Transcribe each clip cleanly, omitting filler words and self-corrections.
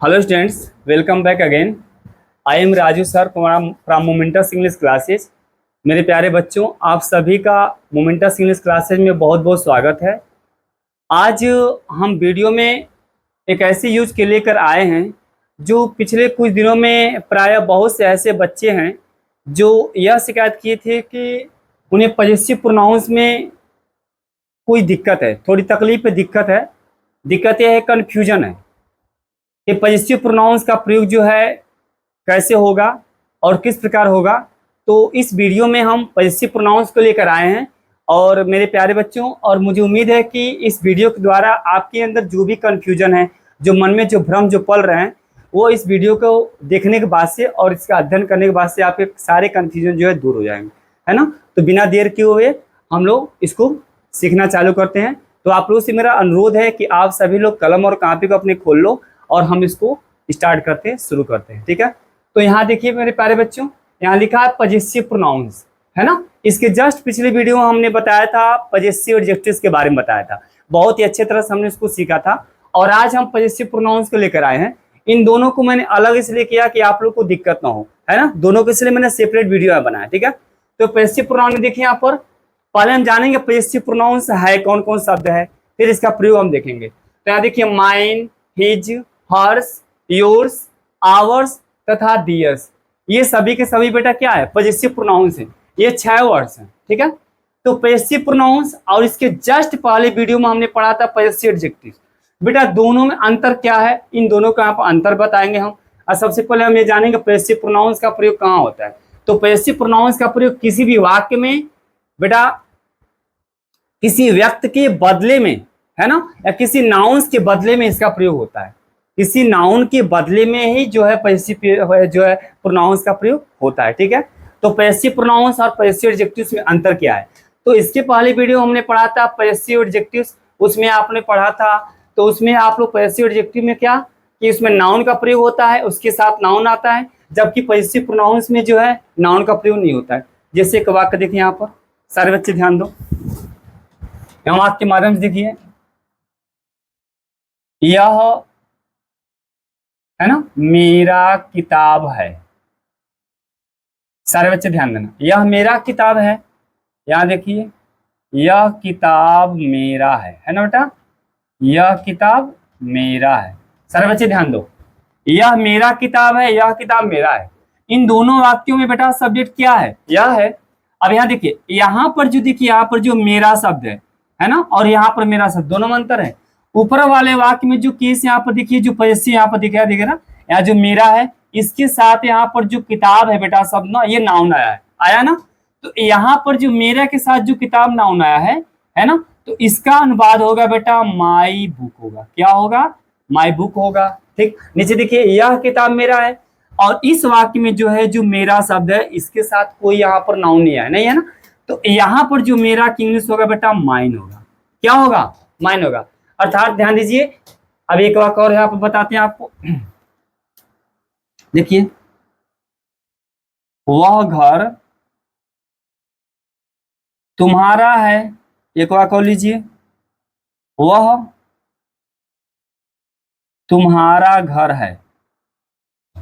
Hello students, welcome back again. I am Raju sir from Momentus English Classes. मेरे प्यारे बच्चों, आप सभी का मोमेंटस इंग्लिश क्लासेज में बहुत बहुत स्वागत है। आज हम वीडियो में एक ऐसी यूज के लेकर आए हैं जो पिछले कुछ दिनों में प्रायः बहुत से ऐसे बच्चे हैं जो यह शिकायत किए थे कि उन्हें पॉजेसिव प्रोनाउंस में कोई दिक्कत है, थोड़ी तकलीफ है, दिक्कत है। दिक्कत यह है, कन्फ्यूजन है कि पॉजेसिव प्रोनाउंस का प्रयोग जो है कैसे होगा और किस प्रकार होगा। तो इस वीडियो में हम पॉजेसिव प्रोनाउंस को लेकर आए हैं और मेरे प्यारे बच्चों, और मुझे उम्मीद है कि इस वीडियो के द्वारा आपके अंदर जो भी कन्फ्यूजन है, जो मन में जो भ्रम जो पल रहे हैं, वो इस वीडियो को देखने के बाद से और इसका अध्ययन करने के बाद से आपके सारे कन्फ्यूजन जो है दूर हो जाएंगे, है ना। तो बिना देर किए हुए हम लोग इसको सीखना चालू करते हैं। तो आप लोगों से मेरा अनुरोध है कि आप सभी लोग कलम और कॉपी को अपने खोल लो और हम इसको स्टार्ट करते हैं, शुरू करते हैं, ठीक है। तो यहाँ देखिए मेरे प्यारे बच्चों, यहाँ लिखा है पॉजेसिव प्रोनाउंस, है ना। इसके जस्ट पिछले वीडियो में हमने बताया था, पॉजेसिव एडजेक्टिव्स के बारे में बताया था, बहुत ही अच्छे तरह से हमने इसको सीखा था। और आज हम पॉजेसिव प्रोनाउंस को लेकर आए हैं। इन दोनों को मैंने अलग इसलिए किया कि आप लोग को दिक्कत ना हो, है ना। दोनों को इसलिए मैंने सेपरेट वीडियो बनाया, ठीक है। तो पॉजेसिव प्रोनाउन में देखिए, यहाँ पर पहले हम जानेंगे पॉजेसिव प्रोनाउंस है कौन कौन शब्द है, फिर इसका प्रयोग हम देखेंगे। तो यहाँ देखिए, mine, his, hers, yours, ours तथा दियर्स, ये सभी के सभी बेटा क्या है, पॉजेसिव प्रोनाउंस है। ये 6 वर्ड्स हैं, ठीक है। तो पॉजेसिव प्रोनाउंस और इसके जस्ट पहले वीडियो में हमने पढ़ा था पॉजेसिव एडजेक्टिव। बेटा दोनों में अंतर क्या है, इन दोनों का यहाँ पर अंतर बताएंगे हम। और सबसे पहले हम ये जानेंगे पॉजेसिव प्रोनाउंस का प्रयोग कहाँ होता है। तो पॉजेसिव प्रोनाउंस का प्रयोग किसी भी वाक्य में बेटा किसी व्यक्ति के बदले में, है ना, या किसी नाउन्स के बदले में इसका प्रयोग होता है। किसी नाउन के बदले में ही जो है पॉजेसिव जो है प्रोनाउंस का प्रयोग होता है, ठीक है। तो पॉजेसिव प्रोनाउंस और पॉजेसिव एडजेक्टिव्स में अंतर क्या है। तो इसके पहले वीडियो हमने पढ़ा था पॉजेसिव एडजेक्टिव्स, उसमें आपने पढ़ा था। तो उसमें आप लोग पॉजेसिव एडजेक्टिव में क्या कि उसमें नाउन का प्रयोग होता है, उसके साथ नाउन आता है, जबकि पॉजेसिव प्रोनाउंस में जो है नाउन का प्रयोग नहीं होता है। जैसे एक वाक्य देखिए, यहाँ पर सारे बच्चे ध्यान दो, यहाँ वाक्य के माध्यम से देखिए, यह है ना मेरा किताब है। सारे बच्चे ध्यान देना, यह मेरा किताब है। यहाँ देखिए, यह किताब मेरा है ना बेटा, यह किताब मेरा है। सारे बच्चे ध्यान दो, यह मेरा किताब है, यह किताब मेरा है। इन दोनों वाक्यों में बेटा सब्जेक्ट क्या है, यह है। अब यहाँ देखिए, यहाँ पर जो देखिए, यहाँ पर जो मेरा शब्द है ना, और यहाँ पर मेरा शब्द, दोनों में अंतर है। ऊपर वाले वाक्य में जो केस यहाँ पर देखिए, जो पॉजेसिव यहाँ पर दिखाया दिखे ना, यहाँ जो मेरा है इसके साथ यहाँ पर जो किताब है बेटा शब्द ना, ये नाउन आया ना। तो यहाँ पर जो मेरा के साथ जो किताब नाउन आया है ना, तो इसका अनुवाद होगा बेटा माई बुक होगा। क्या होगा, माई बुक होगा, ठीक। नीचे देखिए, यह किताब मेरा है, और इस वाक्य में जो है जो मेरा शब्द है इसके साथ कोई यहाँ पर नाउन नहीं है ना। तो यहाँ पर जो मेरा की इंग्लिश होगा बेटा माइन होगा। क्या होगा, माइन होगा। अर्थात ध्यान दीजिए, अब एक वाक्य और यहाँ पर बताते हैं आपको। देखिए, वह घर तुम्हारा है। एक वाक्य और लीजिए, वह तुम्हारा घर है।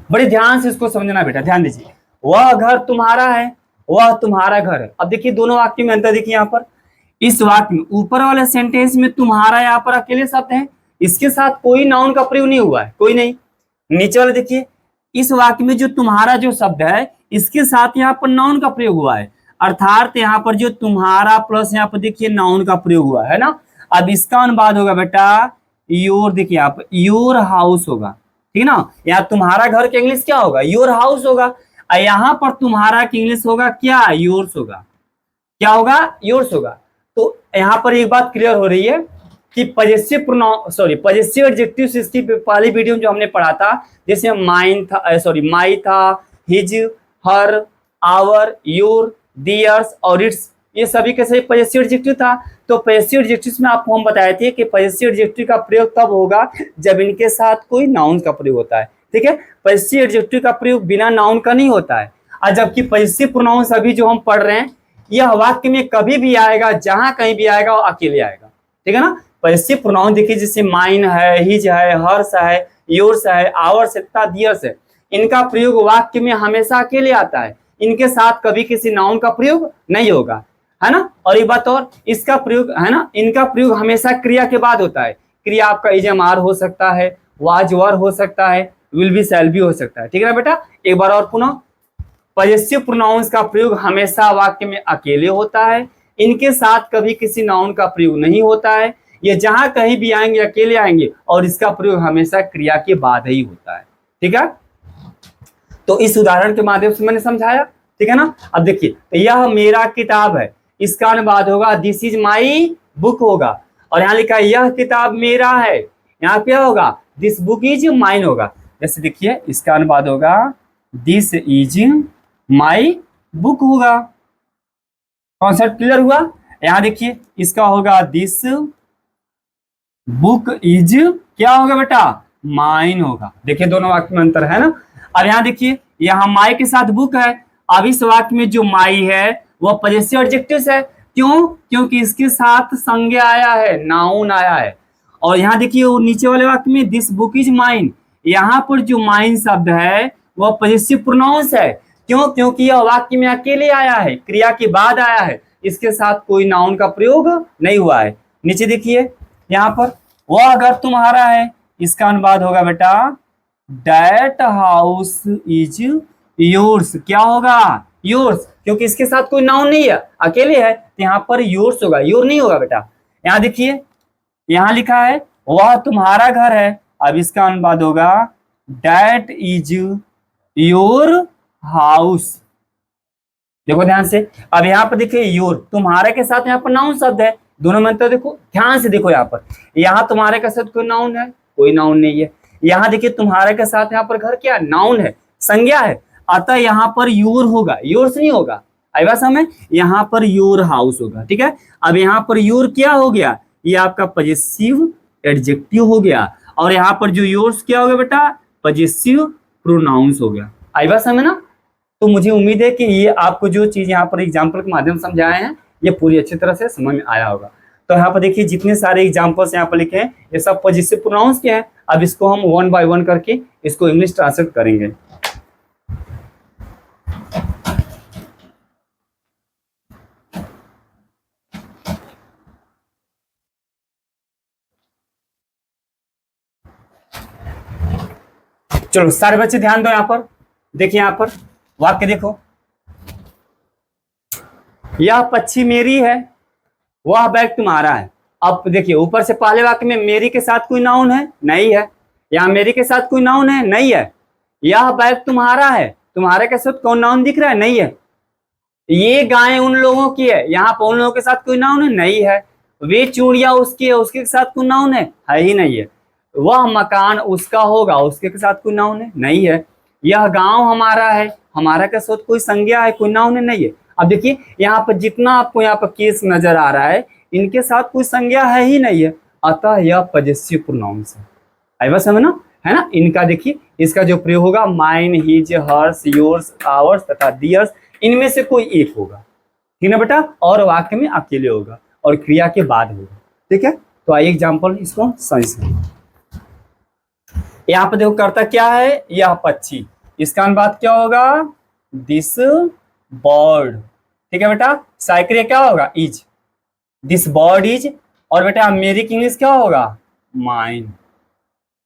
बड़े ध्यान से इसको समझना बेटा, ध्यान दीजिए, वह घर तुम्हारा है, वह तुम्हारा घर है। अब देखिए दोनों वाक्य में अंतर देखिए, यहाँ पर इस वाक्य में ऊपर वाले सेंटेंस में तुम्हारा यहाँ पर अकेले शब्द है, इसके साथ कोई नाउन का प्रयोग नहीं हुआ है, कोई नहीं। नीचे वाले देखिए, इस वाक्य में जो तुम्हारा जो शब्द है इसके साथ यहाँ पर नाउन का प्रयोग हुआ है, अर्थात यहाँ पर जो तुम्हारा प्लस यहाँ पर देखिए नाउन का प्रयोग हुआ है ना। अब इसका अनुवाद होगा बेटा योर, देखिए यहाँ पर योर हाउस होगा, ठीक ना। यहाँ तुम्हारा घर की इंग्लिश क्या होगा, योर हाउस होगा। यहाँ पर तुम्हारा की इंग्लिश होगा क्या, योर्स होगा। क्या होगा, योर्स होगा। तो यहाँ पर एक बात क्लियर हो रही है कि पॉजेसिव एडजेक्टिव्स इसकी पहली वीडियो में जो हमने पढ़ा था, जैसे माइन था, माई था, his, her, our, your, theirs और इट्स, ये सभी के सभी पॉजेसिव एडजेक्टिव था। तो पॉजेसिव एडजेक्टिव्स में आपको हम बताए थे कि पॉजेसिव एडजेक्टिव का प्रयोग तब होगा जब इनके साथ कोई नाउन का प्रयोग होता है, ठीक है। पॉजेसिव एडजेक्टिव का प्रयोग बिना नाउन का नहीं होता है। और जबकि पॉजेसिव प्रोनाउंस अभी जो हम पढ़ रहे हैं, यह वाक्य में कभी भी आएगा, जहां कहीं भी आएगा वो अकेले आएगा, ठीक है ना। पॉजेसिव प्रोनाउन देखिए, जैसे माइन है, हिज है, हर्ष है, योर्स है, आवर्स है तथा दियर्स है, इनका प्रयोग वाक्य में हमेशा अकेले आता है। इनके साथ कभी किसी नाउन का प्रयोग नहीं होगा, है ना। और एक बात और, इसका प्रयोग है ना, इनका प्रयोग हमेशा क्रिया के बाद होता है। क्रिया आपका इज एम आर हो सकता है, वाज वर हो सकता है, विल बी शैल बी हो सकता है। ठीक है ना बेटा। एक बार और पुनः, पॉजेसिव प्रोनाउंस का प्रयोग हमेशा वाक्य में अकेले होता है। इनके साथ कभी किसी नाउन का प्रयोग नहीं होता है। ये जहां कहीं भी आएंगे अकेले आएंगे और इसका प्रयोग हमेशा क्रिया के बाद ही होता है। ठीक है, तो इस उदाहरण के माध्यम से मैंने समझाया। ठीक है ना। अब देखिए, तो यह मेरा किताब है, इसका अनुवाद होगा दिस इज माई बुक होगा। और यहाँ लिखा है यह किताब मेरा है, यहाँ क्या होगा, दिस बुक इज माइन होगा। जैसे देखिए, इसका अनुवाद होगा दिस इज माई बुक होगा। कॉन्सेप्ट क्लियर हुआ। यहाँ देखिए, इसका होगा दिस बुक इज क्या होगा बेटा, माइन होगा। देखिए दोनों वाक्य में अंतर है ना। अब यहाँ देखिए, यहाँ माई के साथ बुक है। अब इस वाक्य में जो माई है वह पॉजेसिव एडजेक्टिव है। क्यों? क्योंकि इसके साथ संज्ञा आया है, नाउन आया है। और यहाँ देखिए, वो नीचे वाले वाक्य में दिस बुक इज माइन, यहाँ पर जो माइन शब्द है वह पॉजेसिव प्रोनाउंस है। क्यों? क्योंकि यह वाक्य में अकेले आया है, क्रिया के बाद आया है, इसके साथ कोई नाउन का प्रयोग नहीं हुआ है। नीचे देखिए, यहाँ पर वह घर तुम्हारा है, इसका अनुवाद होगा बेटा दैट हाउस इज योर्स। क्या होगा, योर्स, क्योंकि इसके साथ कोई नाउन नहीं है, अकेले है, तो यहाँ पर योर्स होगा, योर नहीं होगा बेटा। यहाँ देखिए, यहाँ लिखा है वह तुम्हारा घर है, अब इसका अनुवाद होगा दैट इज योर हाउस। देखो ध्यान से, अब यहाँ पर देखिए योर, तुम्हारे के साथ यहाँ पर नाउन शब्द है, दोनों में अंतर देखो, ध्यान से देखो। यहाँ पर यहाँ तुम्हारे के साथ कोई नाउन है, कोई नाउन नहीं है। यहाँ देखिए, तुम्हारे के साथ यहाँ पर घर क्या नाउन है, संज्ञा है, अतः यहाँ पर योर होगा, योर्स नहीं होगा। आई बात समझ, यहाँ पर योर हाउस होगा। ठीक है, अब यहाँ पर योर क्या हो गया, ये आपका पॉजेसिव एडजेक्टिव हो गया। और यहाँ पर जो योर्स क्या हो गया बेटा, पॉजेसिव प्रोनाउंस हो गया। आई बात समझ ना। तो मुझे उम्मीद है कि ये आपको जो चीज यहाँ पर एग्जाम्पल के माध्यम से समझाए हैं ये पूरी अच्छी तरह से समझ में आया होगा। तो यहाँ पर देखिए, जितने सारे एग्जाम्पल्स यहाँ पर लिखे हैं ये सब पॉजेसिव प्रोनाउंस के हैं। अब इसको हम वन बाय वन करके इसको इंग्लिश ट्रांसलेट करेंगे। चलो सारे बच्चे ध्यान दो, यहाँ पर देखिए, यहाँ पर वाक्य देखो, यह पक्षी मेरी है, वह बैग तुम्हारा है। अब देखिए, ऊपर से पहले वाक्य में मेरी के साथ कोई नाउन है, नहीं है। यहाँ मेरी के साथ कोई नाउन है, नहीं है। यह बैग तुम्हारा है, तुम्हारे के साथ कौन नाउन दिख रहा है, नहीं है। ये गाय उन लोगों की है, यहाँ पर उन लोगों के साथ कोई नाउन है, नहीं है। वे चूड़िया उसकी है, उसके साथ कोई नाउन है ही नहीं है। वह मकान उसका होगा, उसके साथ कोई नाउन है, नहीं है। यह गांव हमारा है, हमारा के साथ कोई संज्ञा है, कोई नाउन है, नहीं है। अब देखिए, यहाँ पर जितना आपको यहाँ पर केस नजर आ रहा है, इनके साथ कोई संज्ञा है ही नहीं है, अतः यह पॉजेसिव प्रोनाउंस है। आई बात समझ ना, है ना। इनका देखिए, इसका जो प्रयोग होगा mine, his, hers, yours, ours तथा दियर्स, इनमें से कोई एक होगा। ठीक है बेटा, और वाक्य में अकेले होगा और क्रिया के बाद होगा। ठीक है, तो आइए एग्जाम्पल इसको समझ से। यहाँ पर देखो, करता क्या है, यह पक्षी, इसका अनुवाद क्या होगा, दिस बर्ड। ठीक है बेटा, साइक्रिया क्या होगा, इज, दिस बर्ड इज। और बेटा मेरी की इंग्लिश क्या होगा, माइन।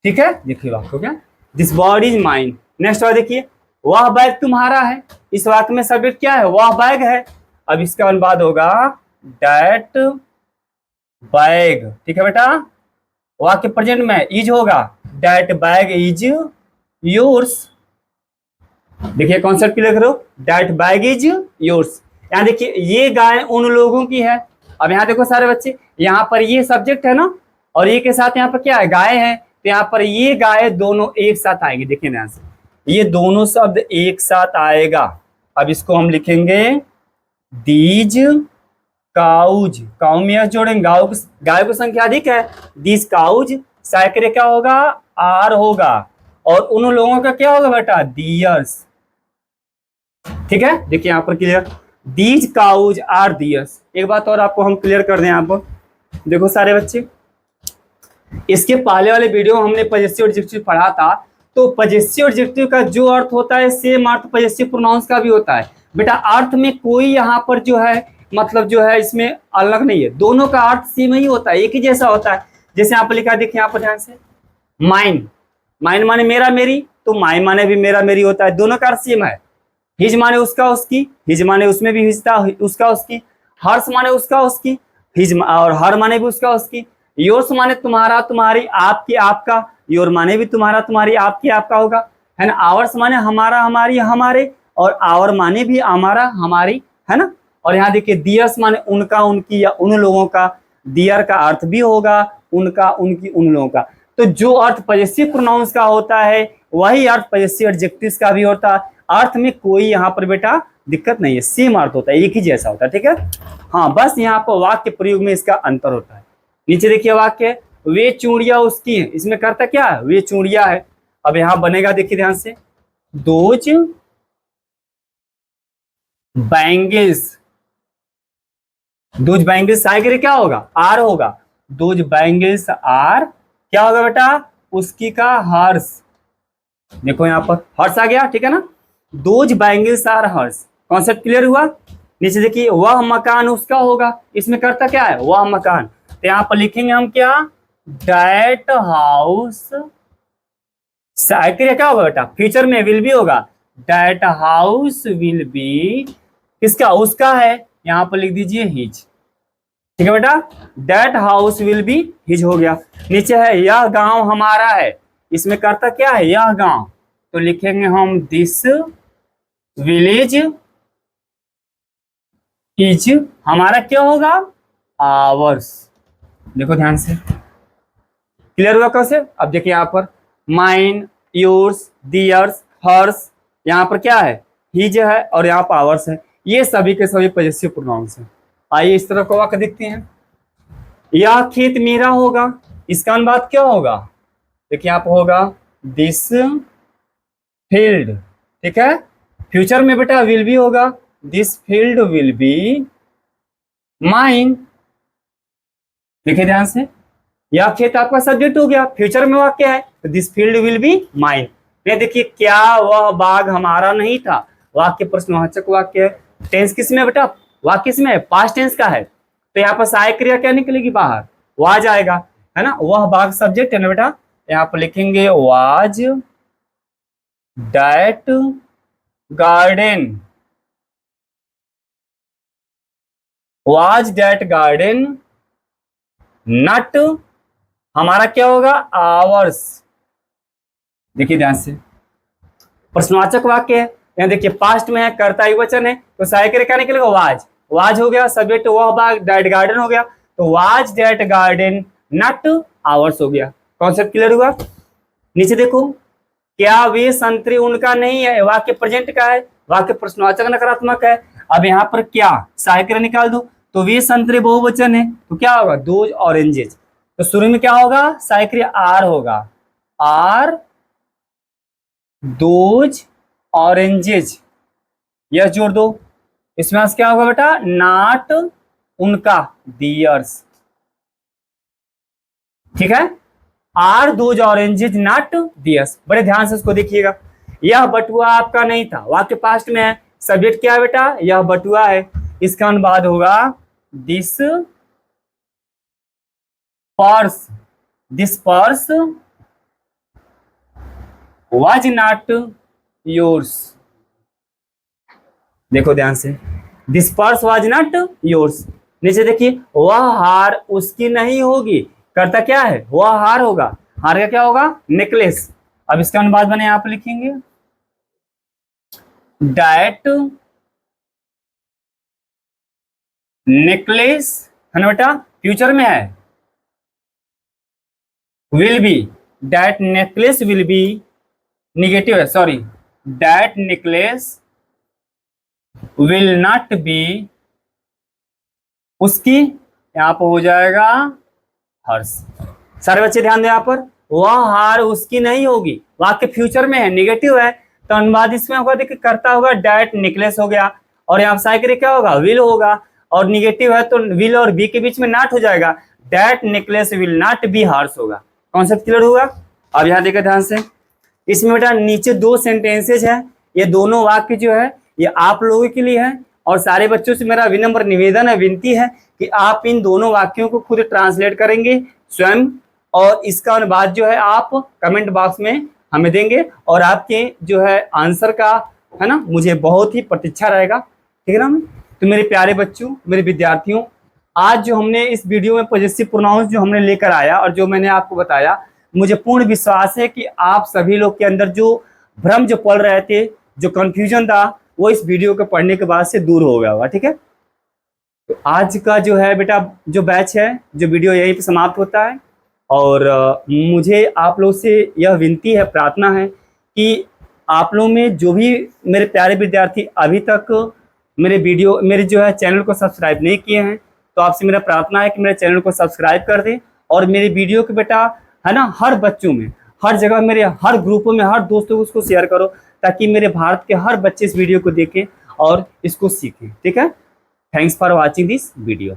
ठीक है, देखिए वाक्य हो गया, this bird is mine. Next वाला देखिए, वह बैग तुम्हारा है, इस वाक्य में सब्जेक्ट क्या है, वह बैग है। अब इसका अनुवाद होगा दैट बैग। ठीक है बेटा, वाक्य प्रेजेंट में इज होगा, दैट बैग इज योर्स। देखिए कॉन्सेप्ट क्लियर करो, दैट बैग इज योर्स। यहाँ देखिए, ये गाय उन लोगों की है। अब यहाँ देखो सारे बच्चे, यहाँ पर ये सब्जेक्ट है ना, और ये के साथ यहाँ पर क्या है, गाय है, तो यहाँ पर ये गाय दोनों एक साथ आएंगे। देखिए ध्यान से, ये दोनों शब्द एक साथ आएगा। अब इसको हम लिखेंगे दीज काउज, काउ में यह जोड़ेंगे, गाय की संख्या अधिक है, दीज काउज, साइक्रे क्या होगा, आर होगा, और उन लोगों का क्या होगा बेटा, दियर्स। ठीक है, देखिए यहाँ पर clear, these cows are theirs. एक बात और आपको हम क्लियर कर दें, यहाँ पर देखो सारे बच्चे, इसके पहले वाले वीडियो में हमने पजेसिव एडजेक्टिव पढ़ा था, तो पजेसिव एडजेक्टिव का जो अर्थ होता है सेम अर्थ पजेसिव प्रोनाउंस का भी होता है। बेटा अर्थ में कोई यहाँ पर जो है मतलब जो है इसमें अलग नहीं है, दोनों का अर्थ सेम ही होता है, एक ही जैसा होता है। जैसे यहाँ पर लिखा देखिए यहाँ पर ध्यान से, माइन, माइन माने मेरा मेरी, तो माइन माने भी मेरा मेरी होता है, दोनों का अर्थ सेम है। हिज माने उसका उसकी, हिज माने उसमें भी हिज था उसका उसकी, हर्ष माने उसका उसकी, हिज और हर माने भी उसका उसकी, योर्स माने तुम्हारा तुम्हारी, आपकी आपका, योर माने भी तुम्हारा तुम्हारी, आपकी आपका होगा, है ना। आवर्स माने हमारा हमारी हमारे, और आवर माने भी हमारा हमारी, है ना। और यहाँ देखिए दियर्स माने उनका उनकी या उन लोगों का, दियर का अर्थ भी होगा उनका उनकी उन लोगों का। तो जो अर्थ पजेसिव प्रोनाउंस का होता है वही अर्थ पजेसिव एडजेक्टिव्स का भी होता है। अर्थ में कोई यहाँ पर बेटा दिक्कत नहीं है, सेम अर्थ होता है, एक ही जैसा होता है, ठीक है। हाँ, बस यहाँ पर वाक्य प्रयोग में इसका अंतर होता है। नीचे देखिए वाक्य, वे चूड़िया उसकी हैं, इसमें करता क्या है, वे चूड़िया है। अब यहाँ बनेगा देखिए ध्यान से, दोज बैंगल्स, दोज बैंगल्स आगे क्या होगा, आर होगा, दोज बैंगल्स आर क्या होगा बेटा, उसकी का हर्ष। देखो यहाँ पर हर्ष आ गया, ठीक है ना। Those bangles are hers, concept clear हुआ। नीचे देखिए वह मकान उसका होगा, इसमें करता क्या है, वह मकान। तो यहाँ पर लिखेंगे हम क्या, दैट हाउस, क्या होगा बेटा, फ्यूचर में विल बी होगा, दैट हाउस विल बी किसका, उसका है, यहाँ पर लिख दीजिए हिज, ठीक है बेटा। That house will be his हो गया। नीचे है यह गांव हमारा है, इसमें करता क्या है, यह गांव, तो लिखेंगे हम दिस विलेज इज हमारा क्या होगा, आवर्स। देखो ध्यान से, क्लियर हुआ कैसे। अब देखिए यहाँ पर माइन, योर्स, दियर्स, हर्स, यहाँ पर क्या है, हिज है, और यहाँ पर आवर्स है, ये सभी के सभी पजेसिव प्रोनाउंस हैं। आइए इस तरह को वाक्य देखते हैं, यह खेत मेरा होगा, इसका अनुवाद क्या होगा, देखिए यहाँ पर होगा दिस फील्ड, ठीक है। फ्यूचर में बेटा विल बी होगा, this field will be mine. देखिए ध्यान से, यह खेत आपका सब्जेक्ट हो गया, फ्यूचर में वाक्य है तो this field will be mine. ये देखिए क्या वह बाग हमारा नहीं था, वाक्य प्रश्नवाचक वाक्य है। टेंस किस में बेटा, वाक्य किस में, पास्ट टेंस का है, तो यहाँ पर सहायक क्रिया क्या निकलेगी बाहर, वाज आएगा, है ना। वह बाग सब्जेक्ट है ना बेटा, यहाँ पर लिखेंगे was that garden, was that garden not हमारा क्या होगा, आवर्स। देखिए ध्यान से, प्रश्नवाचक वाक्य है, यहाँ देखिए पास्ट में है, कर्ता ही वचन है, तो सहायक क्रिया क्या निकलेगा, वाज, वाज हो गया, सब्जेक्ट वह बाग, दैट गार्डन हो गया, तो was that garden not hours हो गया। कॉन्सेप्ट क्लियर हुआ। नीचे देखो, क्या वे संतरे उनका नहीं है, वाक्य प्रेजेंट का है, वाक्य प्रश्नवाचक नकारात्मक है। अब यहाँ पर क्या सहायक क्रिया निकाल दो, तो वे संतरे बहुवचन है, तो क्या होगा, दोज ऑरेंजेस, तो शुरू में क्या होगा, सहायक क्रिया आर होगा, आर दोज ऑरेंजेज, यस जोड़ दो, इसमें क्या होगा बेटा, नॉट उनका, दियर्स, ठीक है। Are those oranges not theirs, बड़े ध्यान से उसको देखिएगा। यह बटुआ आपका नहीं था, वाक्य पास्ट में है, सब्जेक्ट क्या है बेटा, यह बटुआ है, इसका अनुवाद होगा this purse, this purse was not yours. देखो ध्यान से, this purse was not yours. नीचे देखिए, वह हार उसकी नहीं होगी, करता क्या है, वह हार होगा, हार का क्या होगा, नेकलेस। अब इसका अनुवाद बने आप लिखेंगे दैट नेकलेस, है ना बेटा, फ्यूचर में है, will be, that necklace will be, negative है sorry, that necklace will not be, उसकी यहां पर हो जाएगा हर्ष। सारे बच्चे ध्यान दें, यहां पर वह हार उसकी नहीं होगी, वाक्य फ्यूचर में है, निगेटिव है, तो अनुवाद इसमें होगा, देखिए करता होगा दैट नेकलेस हो गया, और यहाँ सहायक क्या होगा, विल होगा, और निगेटिव है तो विल और बी के बीच में नॉट हो जाएगा, that necklace will not B harsh होगा। कॉन्सेप्ट क्लियर होगा? अब यहाँ देखा ध्यान से, इसमें बेटा नीचे 2 सेंटेंसेज है, ये दोनों वाक्य जो है ये आप लोगों के लिए है और सारे बच्चों से मेरा विनम्र निवेदन है, विनती है कि आप इन दोनों वाक्यों को खुद ट्रांसलेट करेंगे स्वयं और इसका अनुवाद जो है आप कमेंट बॉक्स में हमें देंगे और आपके जो है आंसर का है ना मुझे बहुत ही प्रतीक्षा रहेगा, ठीक है ना। तो मेरे प्यारे बच्चों, मेरे विद्यार्थियों, आज जो हमने इस वीडियो में पॉजेसिव प्रोनाउंस जो हमने लेकर आया और जो मैंने आपको बताया, मुझे पूर्ण विश्वास है कि आप सभी लोग के अंदर जो भ्रम जो पड़ रहे थे, जो कंफ्यूजन था, वो इस वीडियो को पढ़ने के बाद से दूर हो गया होगा, ठीक है। तो आज का जो है बेटा जो बैच है, जो वीडियो यहीं पे समाप्त होता है और मुझे आप लोग से यह विनती है, प्रार्थना है कि आप लोग में जो भी मेरे प्यारे विद्यार्थी अभी तक मेरे जो है चैनल को सब्सक्राइब नहीं किए हैं, तो आपसे मेरा प्रार्थना है कि मेरे चैनल को सब्सक्राइब कर दें और मेरे वीडियो को बेटा है ना हर बच्चों में, हर जगह, मेरे हर ग्रुपों में, हर दोस्तों को उसको शेयर करो ताकि मेरे भारत के हर बच्चे इस वीडियो को देखें और इसको सीखें, ठीक है। Thanks for watching this video.